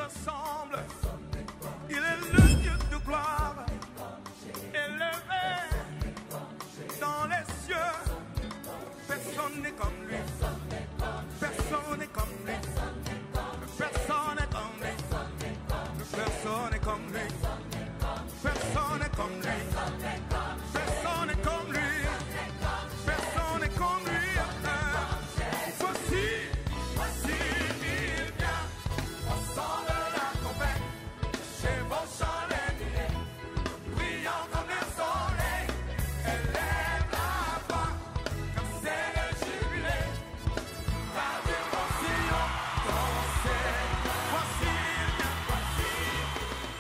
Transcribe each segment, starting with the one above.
ressemble. Il est le Dieu de gloire, élevé dans les cieux. Personne n'est comme lui. Personne n'est comme lui. Personne n'est comme lui. Personne n'est comme lui. Personne n'est comme lui. Personne n'est comme lui. Personne n'est comme lui. Voici il vient. On sent de la trompette. Chez vos chandeliers, brillant comme le soleil. Élève la voix, comme c'est le jubilé. Radio Sion, dansez. Voici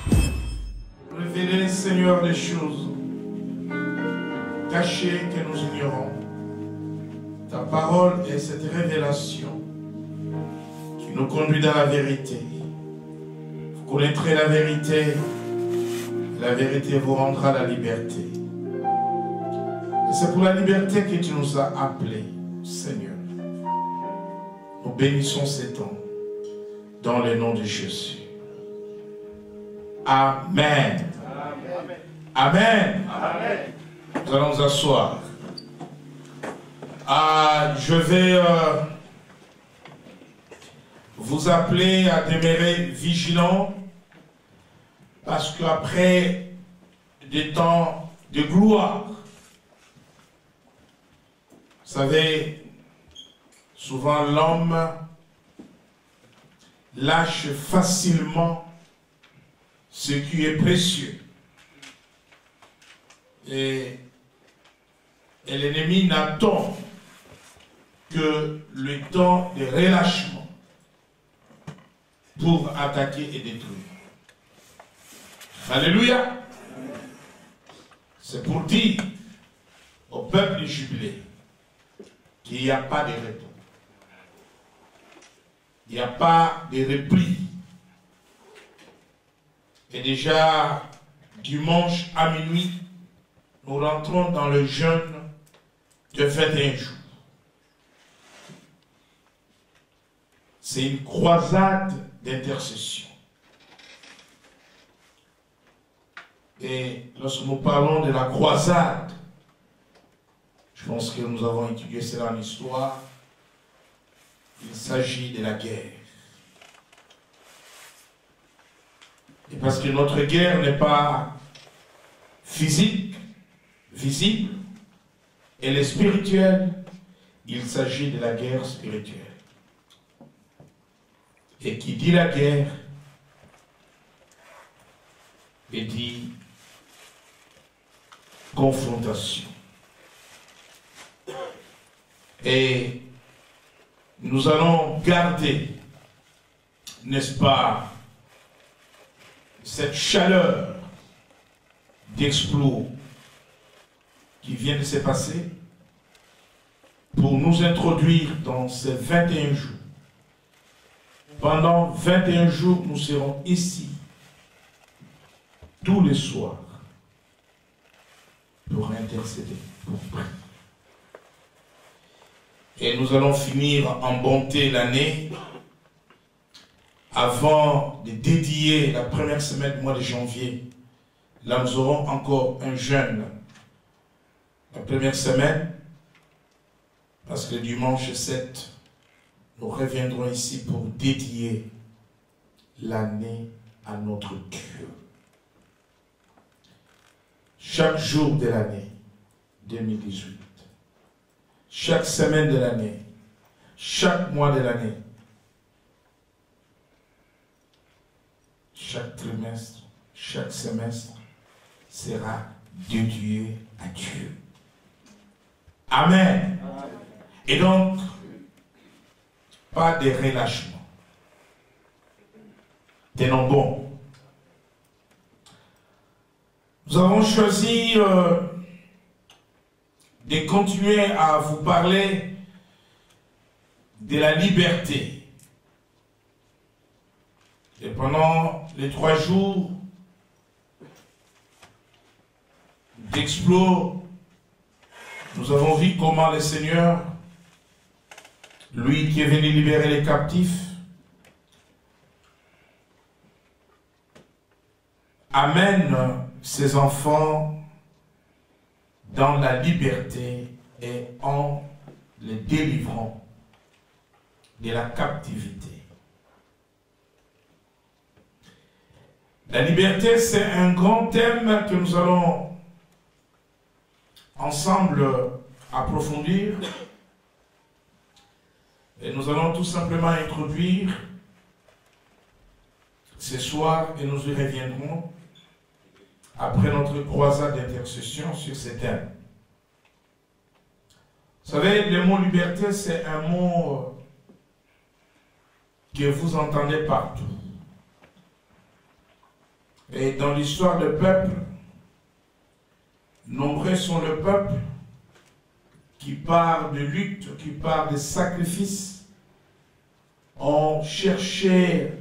il vient. Révélez, Seigneur, les choses cachées que nous ignorons. Ta parole est cette révélation qui nous conduit dans la vérité. Vous connaîtrez la vérité vous rendra la liberté. Et c'est pour la liberté que tu nous as appelés, Seigneur. Nous bénissons ces temps dans le nom de Jésus. Amen. Amen. Amen. Nous allons nous asseoir. Je vais vous appeler à demeurer vigilants parce qu'après des temps de gloire, vous savez, souvent l'homme lâche facilement ce qui est précieux. Et l'ennemi n'attend que le temps de relâchement pour attaquer et détruire. Alléluia. C'est pour dire au peuple jubilé qu'il n'y a pas de retour. Il n'y a pas de repli. Et déjà, dimanche à minuit, nous rentrons dans le jeûne de 21 jours. C'est une croisade d'intercession. Et lorsque nous parlons de la croisade, je pense que nous avons étudié cela en histoire, il s'agit de la guerre. Et parce que notre guerre n'est pas physique, visible, elle est spirituelle, il s'agit de la guerre spirituelle. Et qui dit la guerre, et dit confrontation. Et nous allons garder, n'est-ce pas, cette chaleur d'exploit qui vient de se passer pour nous introduire dans ces 21 jours. Pendant 21 jours, nous serons ici tous les soirs pour intercéder, pour prier. Et nous allons finir en bonté l'année avant de dédier la première semaine du mois de janvier. Là, nous aurons encore un jeûne la première semaine, parce que le dimanche 7, nous reviendrons ici pour dédier l'année à notre Dieu. Chaque jour de l'année 2018, chaque semaine de l'année, chaque mois de l'année, chaque trimestre, chaque semestre sera dédié à Dieu. Amen. Et donc, pas de relâchement. Tenons bon. Nous avons choisi de continuer à vous parler de la liberté. Et pendant les 3 jours d'exploit, nous avons vu comment le Seigneur, lui qui est venu libérer les captifs, amène ses enfants dans la liberté et en les délivrant de la captivité. La liberté, c'est un grand thème que nous allons ensemble approfondir. Et nous allons tout simplement introduire ce soir et nous y reviendrons après notre croisade d'intercession sur ces thèmes. Vous savez, le mot liberté, c'est un mot que vous entendez partout. Et dans l'histoire du peuple, nombreux sont les peuples qui, par de lutte, qui, par de sacrifices, ont cherché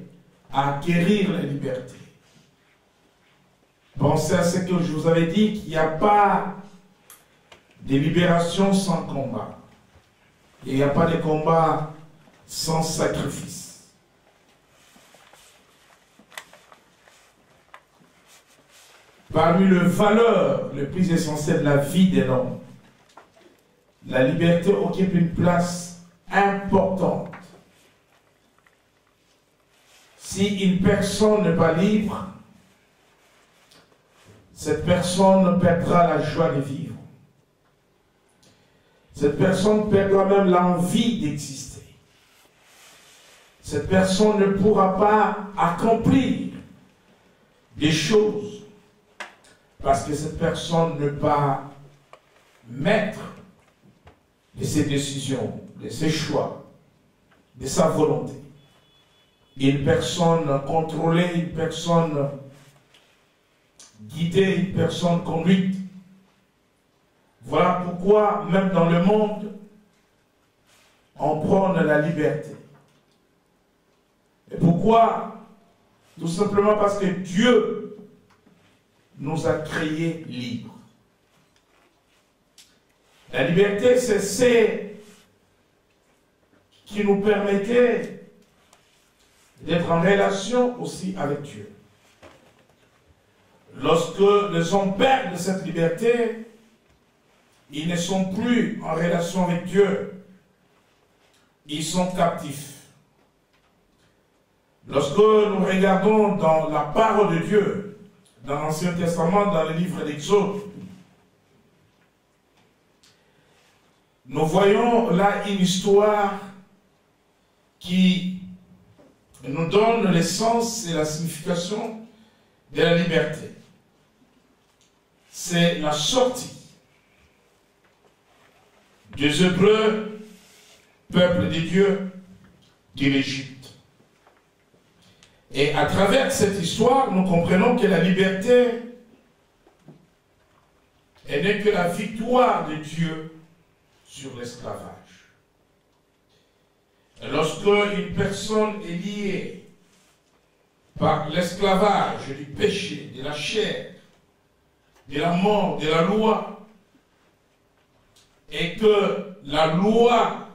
à acquérir la liberté. Pensez à ce que je vous avais dit, qu'il n'y a pas de libération sans combat. Il n'y a pas de combat sans sacrifice. Parmi les valeurs les plus essentielles de la vie de l'homme, la liberté occupe une place importante. Si une personne n'est pas libre, cette personne perdra la joie de vivre. Cette personne perdra même l'envie d'exister. Cette personne ne pourra pas accomplir des choses parce que cette personne n'est pas maître de ses décisions, de ses choix, de sa volonté. Une personne contrôlée, une personne guidée, une personne conduite. Voilà pourquoi, même dans le monde, on prône la liberté. Et pourquoi? Tout simplement parce que Dieu nous a créés libres. La liberté, c'est ce qui nous permettait d'être en relation aussi avec Dieu. Lorsque les hommes perdent cette liberté, ils ne sont plus en relation avec Dieu. Ils sont captifs. Lorsque nous regardons dans la parole de Dieu, dans l'Ancien Testament, dans le livre d'Exode, nous voyons là une histoire qui nous donne le sens et la signification de la liberté. C'est la sortie des Hébreux, peuple de Dieu, de l'Égypte. Et à travers cette histoire, nous comprenons que la liberté n'est que la victoire de Dieu sur l'esclavage. Lorsque une personne est liée par l'esclavage du péché, de la chair, de la mort, de la loi, et que la loi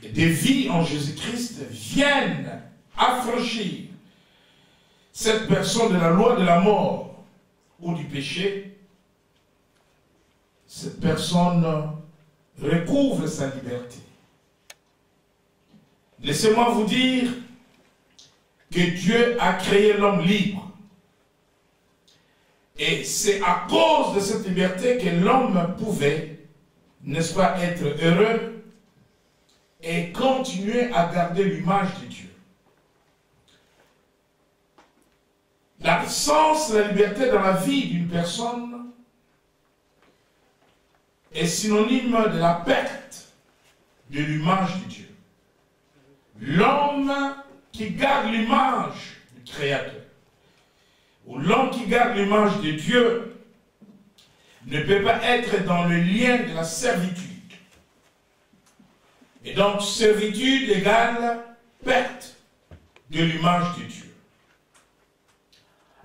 des vies en Jésus-Christ viennent affranchir cette personne de la loi de la mort ou du péché, cette personne recouvre sa liberté. Laissez-moi vous dire que Dieu a créé l'homme libre. Et c'est à cause de cette liberté que l'homme pouvait, n'est-ce pas, être heureux et continuer à garder l'image de Dieu. L'absence de la liberté dans la vie d'une personne est synonyme de la perte de l'image de Dieu. L'homme qui garde l'image du Créateur, ou l'homme qui garde l'image de Dieu, ne peut pas être dans le lien de la servitude. Et donc, servitude égale perte de l'image de Dieu.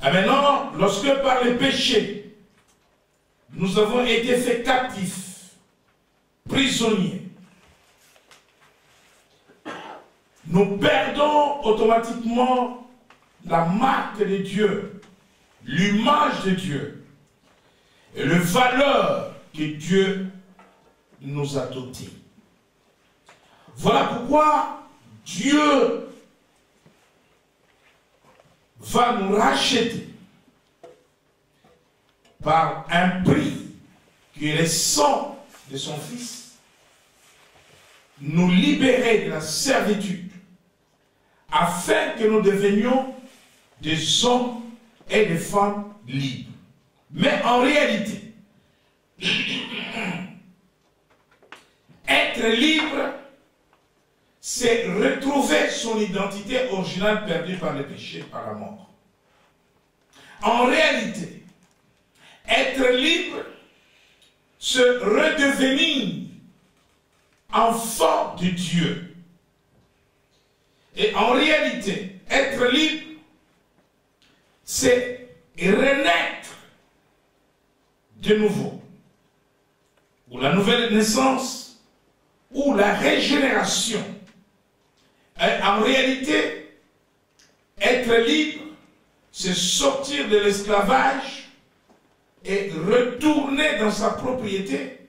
Et maintenant, lorsque par le péché, nous avons été faits captifs, prisonniers, nous perdons automatiquement la marque de Dieu, l'image de Dieu et les valeurs que Dieu nous a dotées. Voilà pourquoi Dieu va nous racheter par un prix qui est le sang de son Fils, nous libérer de la servitude afin que nous devenions des hommes et des femmes libres. Mais en réalité, être libre, c'est retrouver son identité originale perdue par le péché, par la mort. En réalité, être libre, c'est redevenir enfant de Dieu. Et en réalité, être libre, c'est renaître de nouveau. Ou la nouvelle naissance, ou la régénération. Et en réalité, être libre, c'est sortir de l'esclavage et retourner dans sa propriété,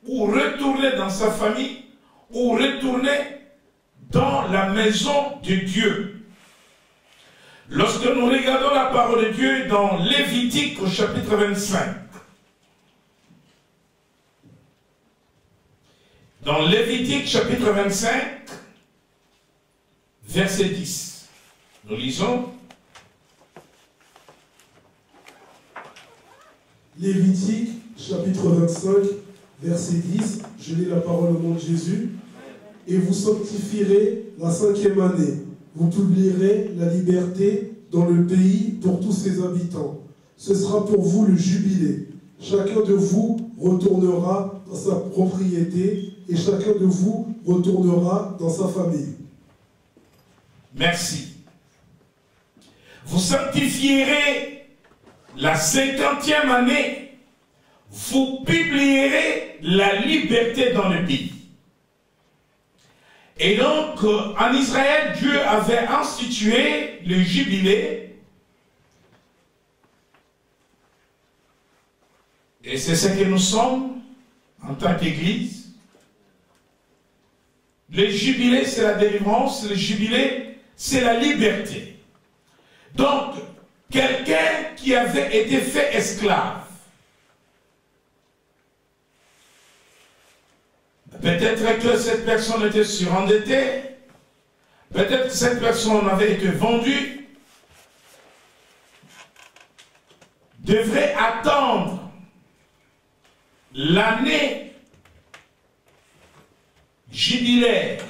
ou retourner dans sa famille, ou retourner dans la maison de Dieu. Lorsque nous regardons la parole de Dieu dans Lévitique au chapitre 25, dans Lévitique chapitre 25, verset 10, nous lisons. Lévitique chapitre 25, verset 10, je lis la parole au nom de Jésus. Et vous sanctifierez la 5e année. Vous publierez la liberté dans le pays pour tous ses habitants. Ce sera pour vous le jubilé. Chacun de vous retournera dans sa propriété et chacun de vous retournera dans sa famille. Merci. Vous sanctifierez la 50e année. Vous publierez la liberté dans le pays. Et donc, en Israël, Dieu avait institué le jubilé. Et c'est ce que nous sommes en tant qu'Église. Le jubilé, c'est la délivrance. Le jubilé, c'est la liberté. Donc, quelqu'un qui avait été fait esclave, peut-être que cette personne était surendettée, peut-être que cette personne avait été vendue, devrait attendre l'année jubilaire.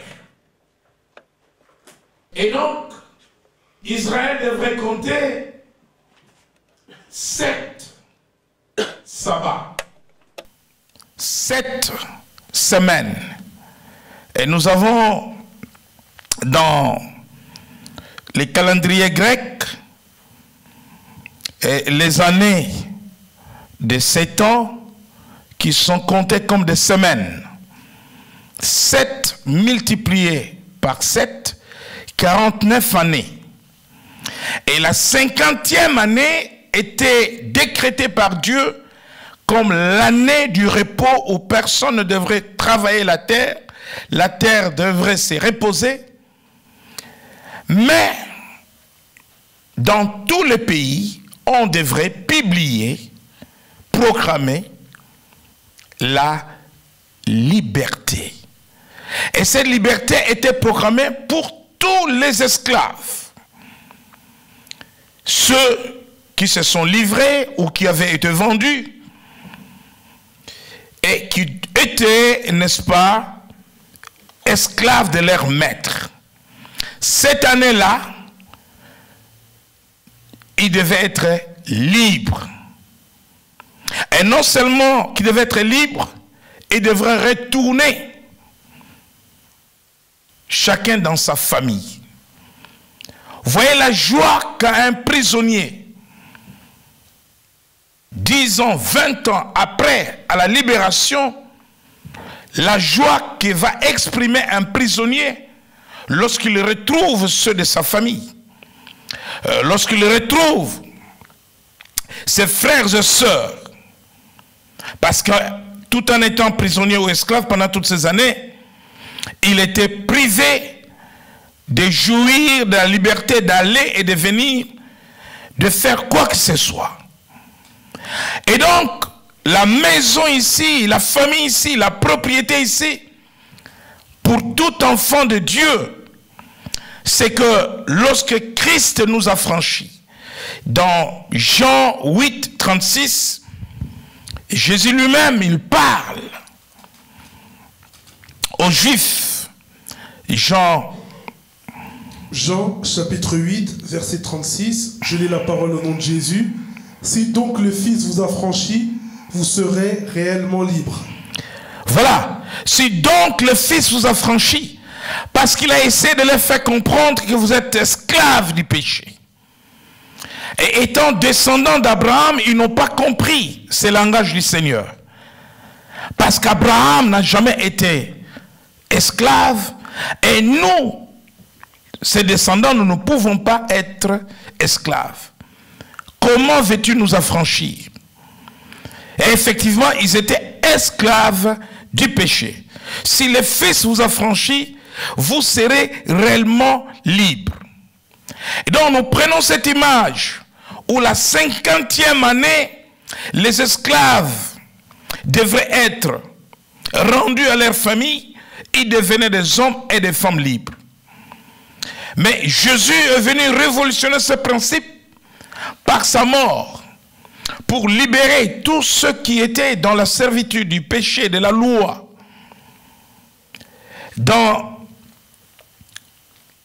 Et donc, Israël devrait compter 7 sabbats. 7 semaines. Et nous avons dans les calendriers grecs les années de 7 ans qui sont comptées comme des semaines. 7 multiplié par 7, 49 années. Et la 50e année était décrétée par Dieu comme l'année du repos où personne ne devrait travailler la terre devrait se reposer. Mais dans tous les pays, on devrait publier, proclamer la liberté. Et cette liberté était proclamée pour tous les esclaves. Ceux qui se sont livrés ou qui avaient été vendus et qui étaient, n'est-ce pas, esclaves de leur maître. Cette année-là, ils devaient être libres. Et non seulement qu'ils devaient être libres, ils devraient retourner chacun dans sa famille. Vous voyez la joie qu'a un prisonnier 10 ans, 20 ans après à la libération, la joie que va exprimer un prisonnier lorsqu'il retrouve ceux de sa famille. lorsqu'il retrouve ses frères et sœurs, parce que tout en étant prisonnier ou esclave pendant toutes ces années, il était privé de jouir de la liberté d'aller et de venir, de faire quoi que ce soit. Et donc, la maison ici, la famille ici, la propriété ici, pour tout enfant de Dieu, c'est que lorsque Christ nous a franchis, dans Jean 8, 36, Jésus lui-même, il parle aux Juifs. Jean chapitre 8, verset 36, je lis la parole au nom de Jésus. Si donc le Fils vous a franchi, vous serez réellement libre. Voilà. Si donc le Fils vous a franchi, parce qu'il a essayé de leur faire comprendre que vous êtes esclaves du péché. Et étant descendants d'Abraham, ils n'ont pas compris ce langage du Seigneur. Parce qu'Abraham n'a jamais été esclave. Et nous, ses descendants, nous ne pouvons pas être esclaves. Comment veux-tu nous affranchir? Et effectivement, ils étaient esclaves du péché. Si le Fils vous a franchi, vous serez réellement libre. Et donc nous prenons cette image où la 50e année, les esclaves devraient être rendus à leur famille, ils devenaient des hommes et des femmes libres. Mais Jésus est venu révolutionner ce principe par sa mort pour libérer tous ceux qui étaient dans la servitude du péché, de la loi, dans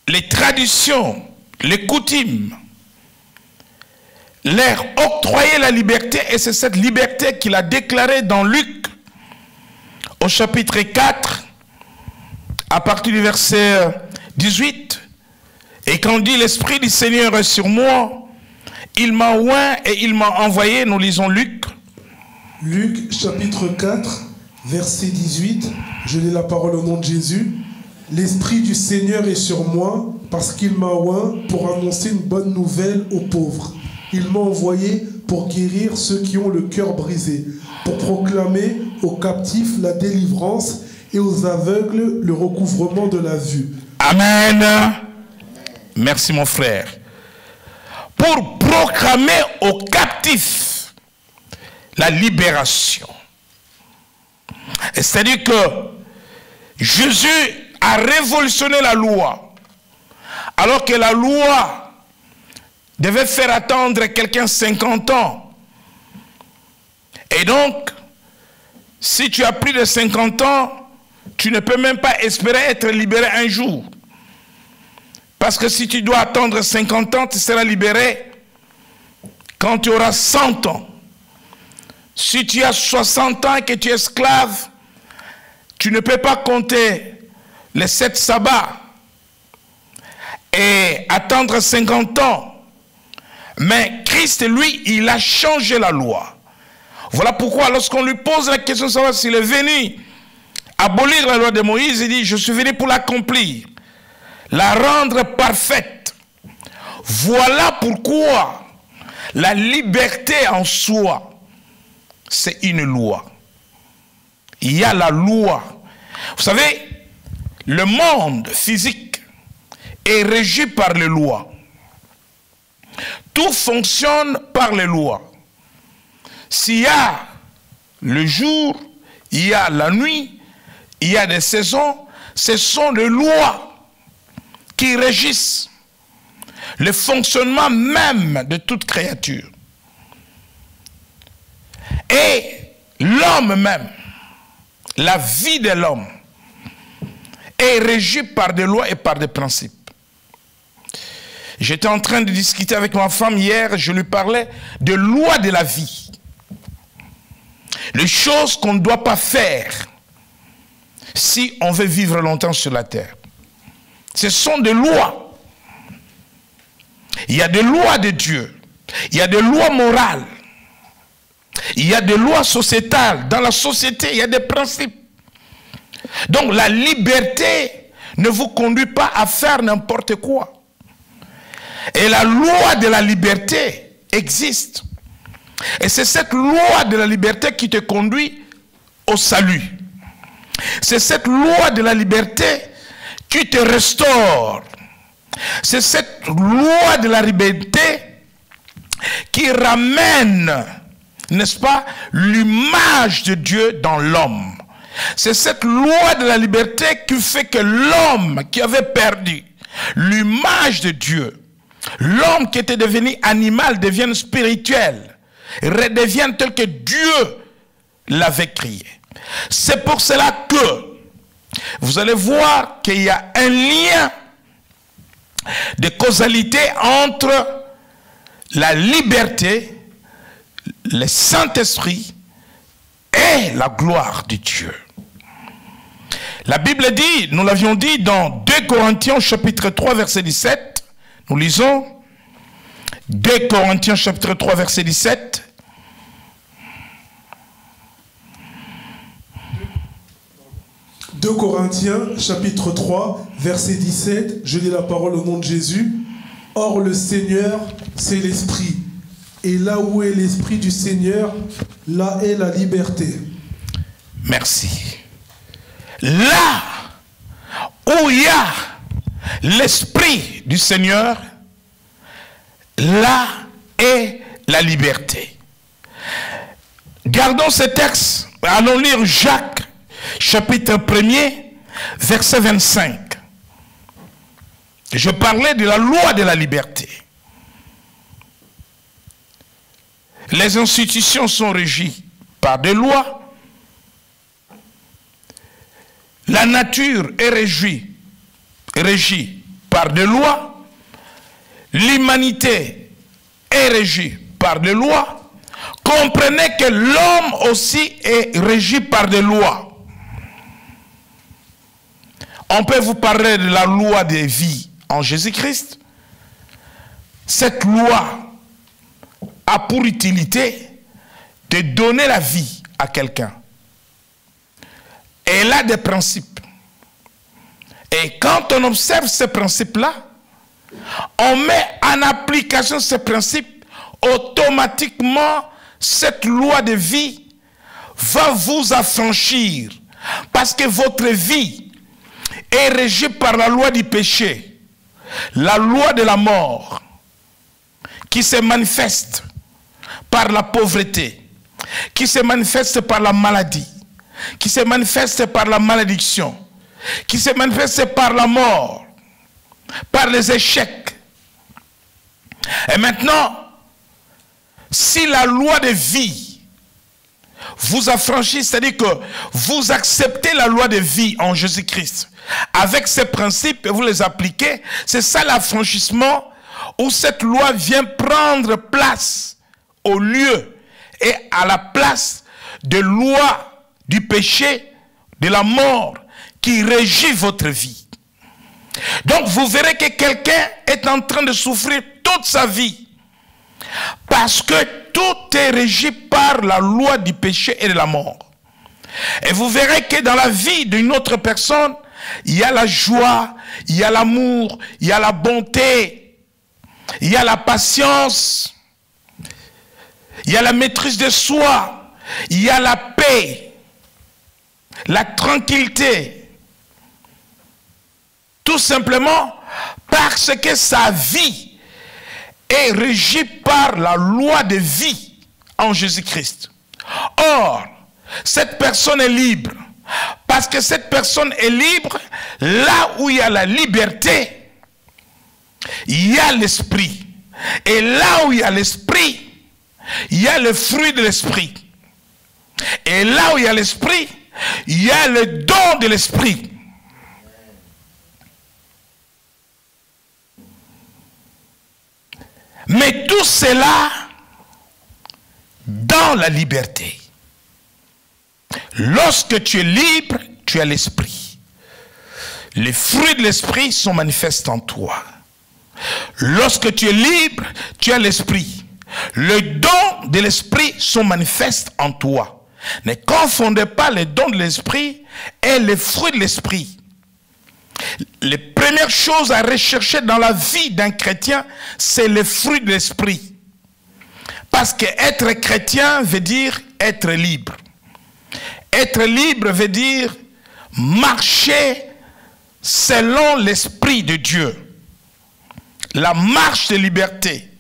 les traditions, les coutumes, leur octroyer la liberté, et c'est cette liberté qu'il a déclarée dans Luc au chapitre 4 à partir du verset 18. Et quand on dit l'Esprit du Seigneur est sur moi, il m'a oint et il m'a envoyé, nous lisons Luc. Luc chapitre 4 verset 18, je lis la parole au nom de Jésus. L'Esprit du Seigneur est sur moi parce qu'il m'a oint pour annoncer une bonne nouvelle aux pauvres. Il m'a envoyé pour guérir ceux qui ont le cœur brisé, pour proclamer aux captifs la délivrance et aux aveugles le recouvrement de la vue. Amen. Merci mon frère. Pour proclamer aux captifs la libération. C'est-à-dire que Jésus a révolutionné la loi. Alors que la loi devait faire attendre quelqu'un 50 ans. Et donc, si tu as plus de 50 ans, tu ne peux même pas espérer être libéré un jour. Parce que si tu dois attendre 50 ans, tu seras libéré quand tu auras 100 ans. Si tu as 60 ans et que tu es esclave, tu ne peux pas compter les 7 sabbats et attendre 50 ans. Mais Christ, lui, il a changé la loi. Voilà pourquoi lorsqu'on lui pose la question de savoir s'il est venu abolir la loi de Moïse, il dit, je suis venu pour l'accomplir, la rendre parfaite. Voilà pourquoi la liberté en soi, c'est une loi. Il y a la loi. Vous savez, le monde physique est régi par les lois. Tout fonctionne par les lois. S'il y a le jour, il y a la nuit, il y a des saisons, ce sont les lois qui régissent le fonctionnement même de toute créature. Et l'homme même, la vie de l'homme, est régie par des lois et par des principes. J'étais en train de discuter avec ma femme hier, je lui parlais de lois de la vie. Les choses qu'on ne doit pas faire si on veut vivre longtemps sur la terre. Ce sont des lois. Il y a des lois de Dieu. Il y a des lois morales. Il y a des lois sociétales. Dans la société, il y a des principes. Donc la liberté ne vous conduit pas à faire n'importe quoi. Et la loi de la liberté existe. Et c'est cette loi de la liberté qui te conduit au salut. C'est cette loi de la liberté qui te restaure. C'est cette loi de la liberté qui ramène, n'est-ce pas, l'image de Dieu dans l'homme. C'est cette loi de la liberté qui fait que l'homme qui avait perdu l'image de Dieu, l'homme qui était devenu animal devient spirituel, redevient tel que Dieu l'avait créé. C'est pour cela que vous allez voir qu'il y a un lien de causalité entre la liberté, le Saint-Esprit et la gloire de Dieu. La Bible dit, nous l'avions dit dans 2 Corinthiens chapitre 3 verset 17, nous lisons 2 Corinthiens chapitre 3 verset 17. « 2 Corinthiens, chapitre 3, verset 17, je lis la parole au nom de Jésus. « Or le Seigneur, c'est l'Esprit. Et là où est l'Esprit du Seigneur, là est la liberté. » Merci. Là où il y a l'Esprit du Seigneur, là est la liberté. Gardons ce texte. Allons lire Jacques, chapitre 1er, verset 25. Je parlais de la loi de la liberté. Les institutions sont régies par des lois. La nature est régie par des lois. L'humanité est régie par des lois. Comprenez que l'homme aussi est régi par des lois. On peut vous parler de la loi de vie en Jésus-Christ. Cette loi a pour utilité de donner la vie à quelqu'un. Elle a des principes. Et quand on observe ces principes-là, on met en application ces principes, automatiquement, cette loi de vie va vous affranchir. Parce que votre vie est régie par la loi du péché, la loi de la mort, qui se manifeste par la pauvreté, qui se manifeste par la maladie, qui se manifeste par la malédiction, qui se manifeste par la mort, par les échecs. Et maintenant, si la loi de vie vous affranchit, c'est-à-dire que vous acceptez la loi de vie en Jésus-Christ, avec ces principes et vous les appliquez, c'est ça l'affranchissement où cette loi vient prendre place au lieu et à la place de loi du péché, de la mort qui régit votre vie. Donc vous verrez que quelqu'un est en train de souffrir toute sa vie parce que tout est régi par la loi du péché et de la mort. Et vous verrez que dans la vie d'une autre personne, il y a la joie, il y a l'amour, il y a la bonté, il y a la patience, il y a la maîtrise de soi, il y a la paix, la tranquillité. Tout simplement parce que sa vie est régie par la loi de vie en Jésus-Christ. Or, cette personne est libre. Parce que cette personne est libre, là où il y a la liberté, il y a l'esprit. Et là où il y a l'esprit, il y a le fruit de l'esprit. Et là où il y a l'esprit, il y a le don de l'esprit. Mais tout cela dans la liberté. Lorsque tu es libre, tu as l'esprit. Les fruits de l'esprit sont manifestes en toi. Lorsque tu es libre, tu as l'esprit. Les dons de l'esprit sont manifestes en toi. Ne confondez pas les dons de l'esprit et les fruits de l'esprit. les premières choses à rechercher dans la vie d'un chrétien, c'est le fruit de l'esprit. Parce que être chrétien veut dire être libre. Être libre veut dire marcher selon l'esprit de Dieu. La marche de liberté,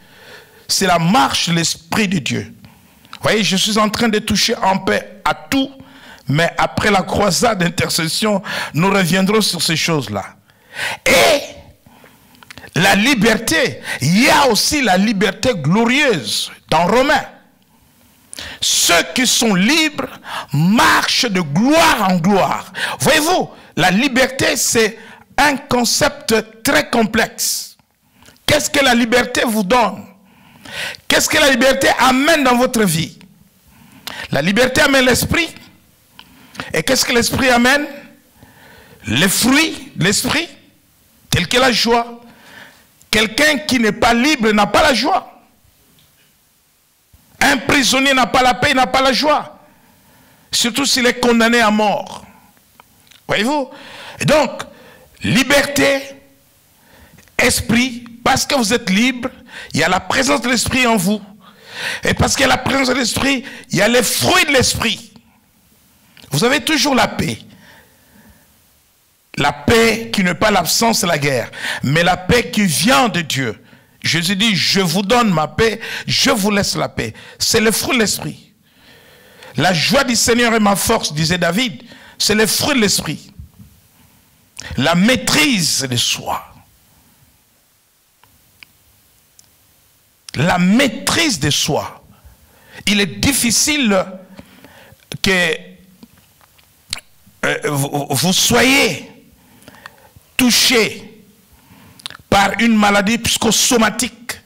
c'est la marche de l'esprit de Dieu. Vous voyez, je suis en train de toucher un peu à tout, mais après la croisade d'intercession, nous reviendrons sur ces choses-là. Et la liberté, il y a aussi la liberté glorieuse dans Romains. Ceux qui sont libres marchent de gloire en gloire. Voyez-vous, la liberté, c'est un concept très complexe. Qu'est-ce que la liberté vous donne? Qu'est-ce que la liberté amène dans votre vie? La liberté amène l'esprit. Et qu'est-ce que l'esprit amène? Les fruits de l'esprit, tel que la joie. Quelqu'un qui n'est pas libre n'a pas la joie. Un prisonnier n'a pas la paix, n'a pas la joie. Surtout s'il est condamné à mort. Voyez-vous? Et donc, liberté, esprit, parce que vous êtes libre, il y a la présence de l'esprit en vous. Et parce qu'il y a la présence de l'esprit, il y a les fruits de l'esprit. Vous avez toujours la paix. La paix qui n'est pas l'absence de la guerre, mais la paix qui vient de Dieu. Jésus dit, je vous donne ma paix, je vous laisse la paix. C'est le fruit de l'esprit. La joie du Seigneur est ma force, disait David. C'est le fruit de l'esprit. La maîtrise de soi. La maîtrise de soi. Il est difficile que vous soyez touché par une maladie psychosomatique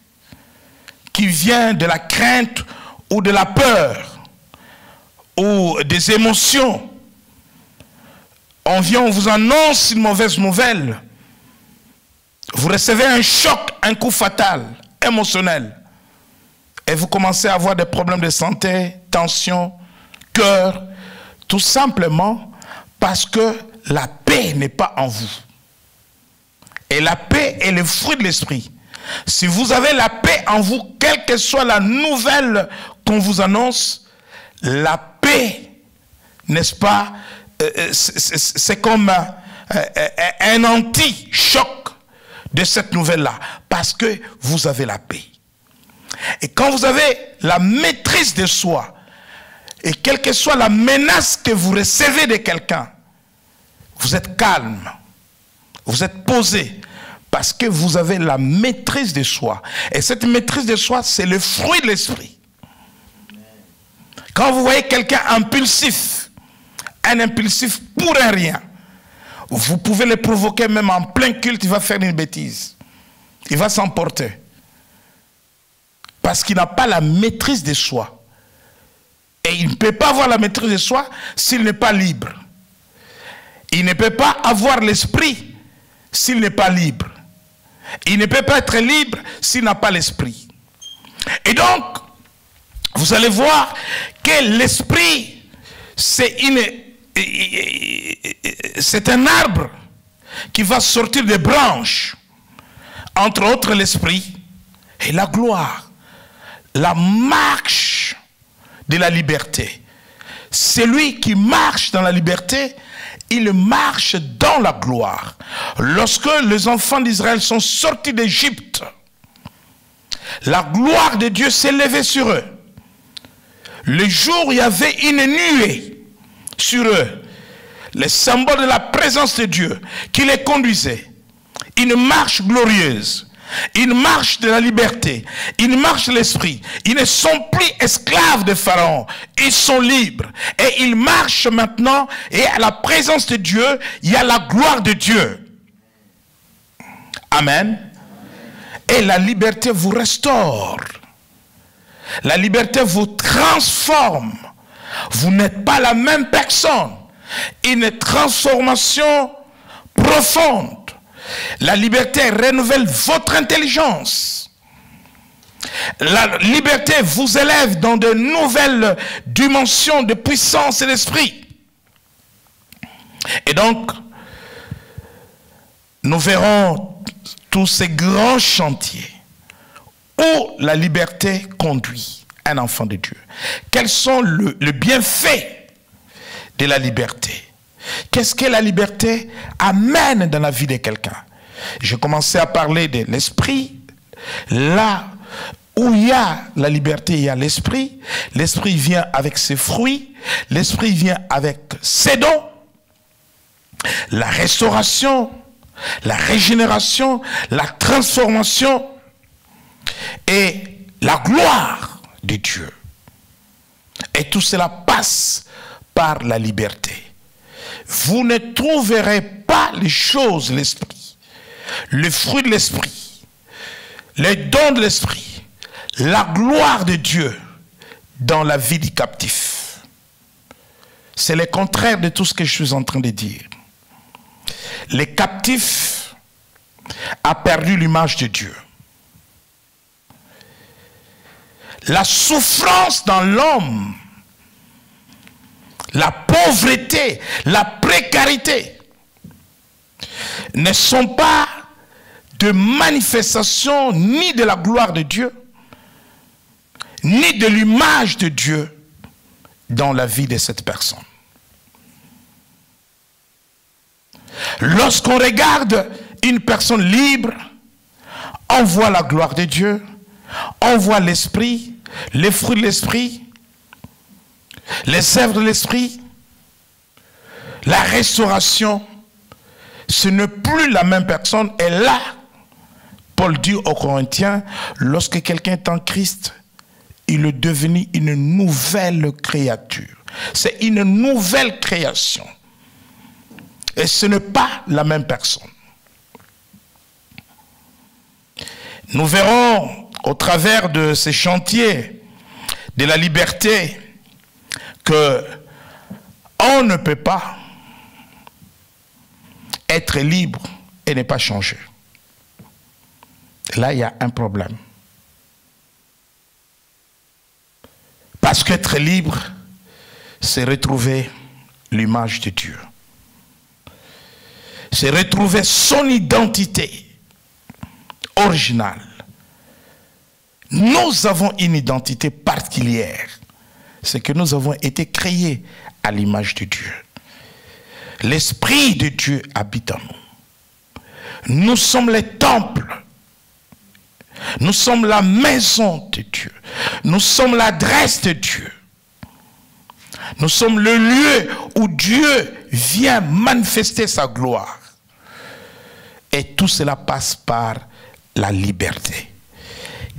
qui vient de la crainte ou de la peur ou des émotions. On vient, on vous annonce une mauvaise nouvelle. Vous recevez un choc, un coup fatal, émotionnel. Et vous commencez à avoir des problèmes de santé, tension, cœur, tout simplement parce que la paix n'est pas en vous. Et la paix est le fruit de l'esprit. Si vous avez la paix en vous, quelle que soit la nouvelle qu'on vous annonce, la paix, n'est-ce pas, c'est comme un anti-choc de cette nouvelle-là. Parce que vous avez la paix. Et quand vous avez la maîtrise de soi, et quelle que soit la menace que vous recevez de quelqu'un, vous êtes calme, vous êtes posé, parce que vous avez la maîtrise de soi. Et cette maîtrise de soi, c'est le fruit de l'esprit. Quand vous voyez quelqu'un impulsif, un impulsif pour un rien, vous pouvez le provoquer même en plein culte, il va faire une bêtise. Il va s'emporter. Parce qu'il n'a pas la maîtrise de soi. Et il ne peut pas avoir la maîtrise de soi s'il n'est pas libre. Il ne peut pas avoir l'esprit s'il n'est pas libre. Il ne peut pas être libre s'il n'a pas l'esprit. Et donc, vous allez voir que l'esprit, c'est un arbre qui va sortir des branches. Entre autres, l'esprit et la gloire. La marche de la liberté. Celui qui marche dans la liberté, il marche dans la gloire. Lorsque les enfants d'Israël sont sortis d'Égypte, la gloire de Dieu s'est levée sur eux. Le jour où il y avait une nuée sur eux, le symbole de la présence de Dieu qui les conduisait. Une marche glorieuse. Une marche de la liberté, une marche de l'esprit. Ils ne sont plus esclaves de Pharaon, ils sont libres. Et ils marchent maintenant, et à la présence de Dieu, il y a la gloire de Dieu. Amen. Et la liberté vous restaure. La liberté vous transforme. Vous n'êtes pas la même personne. Une transformation profonde. La liberté renouvelle votre intelligence. La liberté vous élève dans de nouvelles dimensions de puissance et d'esprit. Et donc, nous verrons tous ces grands chantiers où la liberté conduit un enfant de Dieu. Quels sont le bienfait de la liberté? Qu'est-ce que la liberté amène dans la vie de quelqu'un? J'ai commencé à parler de l'esprit. Là où il y a la liberté, il y a l'esprit. L'esprit vient avec ses fruits. L'esprit vient avec ses dons. La restauration, la régénération, la transformation et la gloire de Dieu. Et tout cela passe par la liberté. Vous ne trouverez pas les choses de l'esprit, le fruit de l'esprit, les dons de l'esprit, la gloire de Dieu dans la vie du captif. C'est le contraire de tout ce que je suis en train de dire. Le captif a perdu l'image de Dieu. La souffrance dans l'homme, la pauvreté, la précarité ne sont pas de manifestation ni de la gloire de Dieu, ni de l'image de Dieu dans la vie de cette personne. Lorsqu'on regarde une personne libre, on voit la gloire de Dieu, on voit l'esprit, les fruits de l'esprit, les œuvres de l'esprit, la restauration. Ce n'est plus la même personne. Et là, Paul dit aux Corinthiens, lorsque quelqu'un est en Christ, il est devenu une nouvelle créature. C'est une nouvelle création. Et ce n'est pas la même personne. Nous verrons au travers de ces chantiers de la liberté que on ne peut pas être libre et ne pas changer. Là, il y a un problème. Parce qu'être libre, c'est retrouver l'image de Dieu. C'est retrouver son identité originale. Nous avons une identité particulière. C'est que nous avons été créés à l'image de Dieu. L'Esprit de Dieu habite en nous. Nous sommes les temples. Nous sommes la maison de Dieu. Nous sommes l'adresse de Dieu. Nous sommes le lieu où Dieu vient manifester sa gloire. Et tout cela passe par la liberté.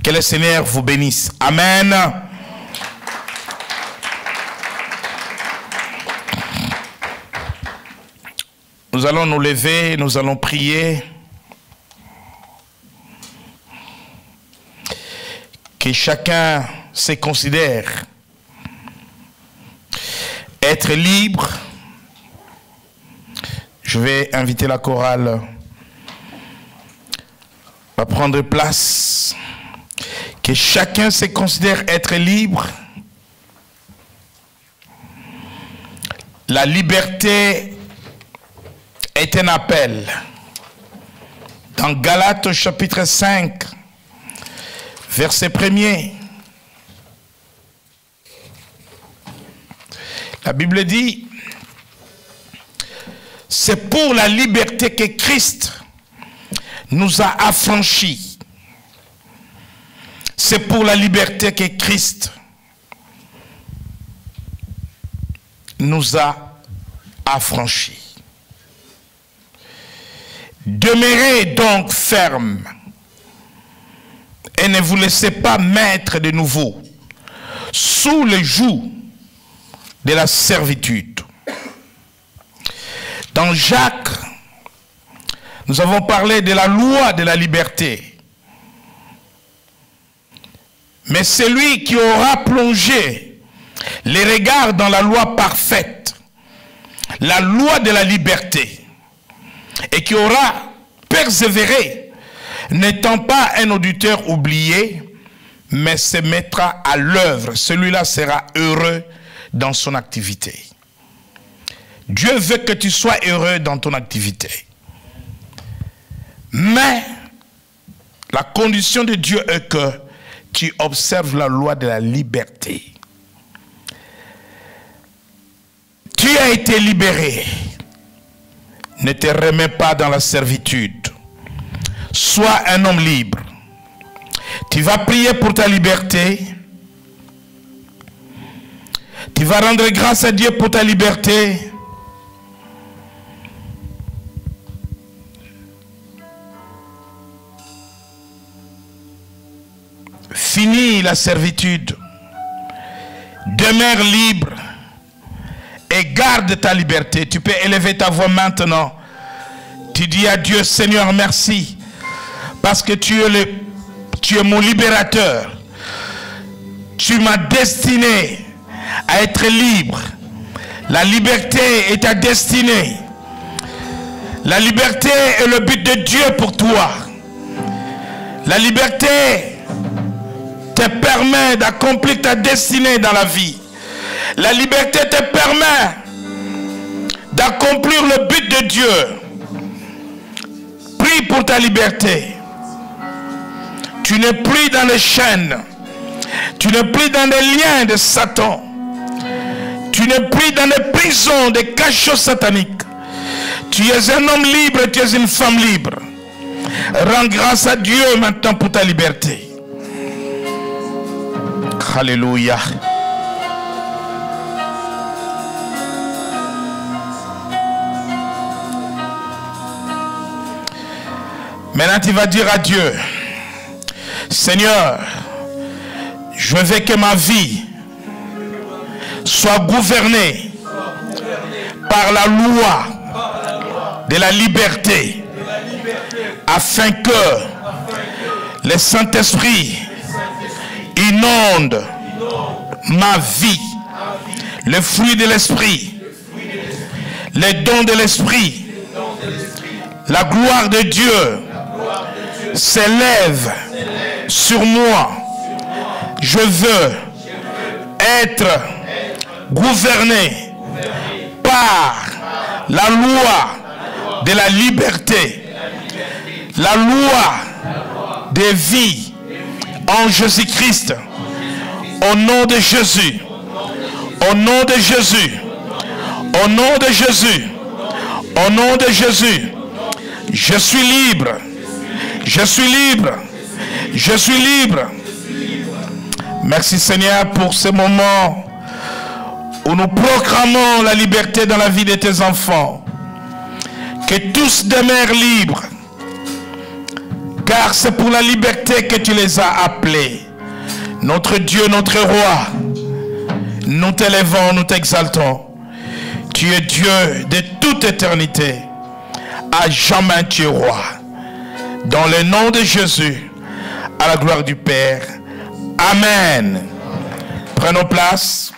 Que le Seigneur vous bénisse. Amen. Nous allons nous lever, nous allons prier. Que chacun se considère être libre. Je vais inviter la chorale à prendre place. Que chacun se considère être libre. La liberté est un appel. Dans Galates chapitre 5, verset 1er, la Bible dit, c'est pour la liberté que Christ nous a affranchis. C'est pour la liberté que Christ nous a affranchis. Demeurez donc fermes et ne vous laissez pas mettre de nouveau sous le joug de la servitude. Dans Jacques, nous avons parlé de la loi de la liberté. Mais celui qui aura plongé les regards dans la loi parfaite, la loi de la liberté, et qui aura persévéré, n'étant pas un auditeur oublié, mais se mettra à l'œuvre, celui-là sera heureux dans son activité. Dieu veut que tu sois heureux dans ton activité. Mais la condition de Dieu est que tu observes la loi de la liberté. Tu as été libéré. Ne te remets pas dans la servitude. Sois un homme libre. Tu vas prier pour ta liberté. Tu vas rendre grâce à Dieu pour ta liberté. Finis la servitude. Demeure libre. Et garde ta liberté. Tu peux élever ta voix maintenant. Tu dis à Dieu, Seigneur, merci. Parce que tu es mon libérateur. Tu m'as destiné à être libre. La liberté est ta destinée. La liberté est le but de Dieu pour toi. La liberté te permet d'accomplir ta destinée dans la vie. La liberté te permet d'accomplir le but de Dieu. Prie pour ta liberté. Tu n'es plus dans les chaînes. Tu n'es plus dans les liens de Satan. Tu n'es plus dans les prisons, des cachots sataniques. Tu es un homme libre, tu es une femme libre. Rends grâce à Dieu maintenant pour ta liberté. Alléluia. Maintenant, tu vas dire à Dieu, Seigneur, je veux que ma vie soit gouvernée par la loi de la liberté, afin que le Saint-Esprit inonde ma vie, le fruit de l'Esprit, les dons de l'Esprit, la gloire de Dieu s'élève sur moi. Je veux être gouverné par la loi de la liberté, la loi de vie en Jésus-Christ. Au nom de Jésus, au nom de Jésus, au nom de Jésus, au nom de Jésus, je suis libre. Je suis libre. Je suis libre. Merci Seigneur pour ce moment où nous proclamons la liberté dans la vie de tes enfants. Que tous demeurent libres. Car c'est pour la liberté que tu les as appelés. Notre Dieu, notre Roi, nous t'élèvons, nous t'exaltons. Tu es Dieu de toute éternité. À jamais tu es roi. Dans le nom de Jésus, à la gloire du Père. Amen. Prenons place.